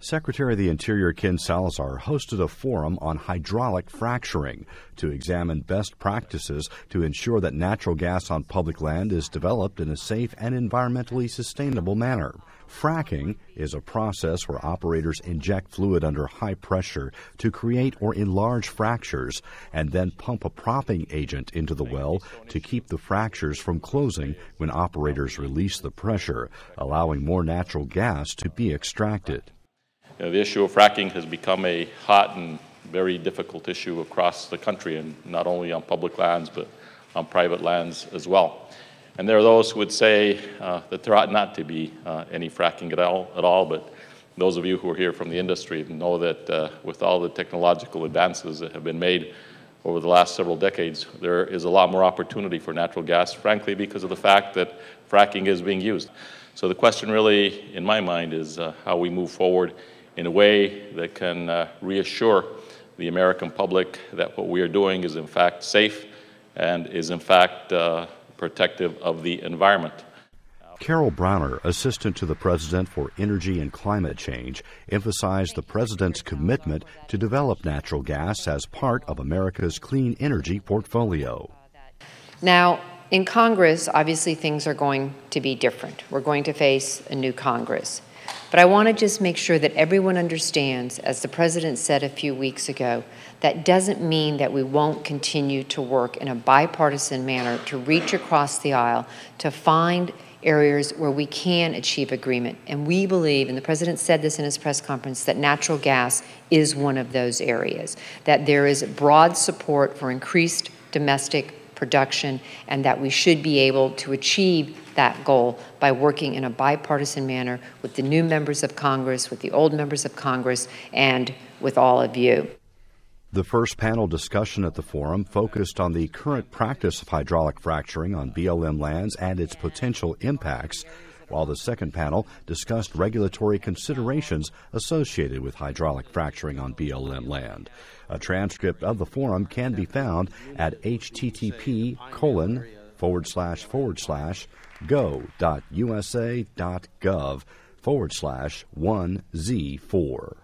Secretary of the Interior Ken Salazar hosted a forum on hydraulic fracturing to examine best practices to ensure that natural gas on public land is developed in a safe and environmentally sustainable manner. Fracking is a process where operators inject fluid under high pressure to create or enlarge fractures and then pump a propping agent into the well to keep the fractures from closing when operators release the pressure, allowing more natural gas to be extracted. The issue of fracking has become a hot and very difficult issue across the country, and not only on public lands but on private lands as well. And there are those who would say that there ought not to be any fracking at all, but those of you who are here from the industry know that with all the technological advances that have been made over the last several decades, there is a lot more opportunity for natural gas, frankly, because of the fact that fracking is being used. So the question really, in my mind, is how we move forward in a way that can reassure the American public that what we are doing is in fact safe and is in fact protective of the environment. Carol Browner, Assistant to the President for Energy and Climate Change, emphasized the President's commitment to develop natural gas as part of America's clean energy portfolio. Now, in Congress, obviously things are going to be different. We're going to face a new Congress. But I want to just make sure that everyone understands, as the President said a few weeks ago, that doesn't mean that we won't continue to work in a bipartisan manner to reach across the aisle to find areas where we can achieve agreement. And we believe, and the President said this in his press conference, that natural gas is one of those areas, that there is broad support for increased domestic production, and that we should be able to achieve that goal by working in a bipartisan manner with the new members of Congress, with the old members of Congress, and with all of you. The first panel discussion at the forum focused on the current practice of hydraulic fracturing on BLM lands and its potential impacts, while the second panel discussed regulatory considerations associated with hydraulic fracturing on BLM land. A transcript of the forum can be found at http://go.usa.gov/1Z4.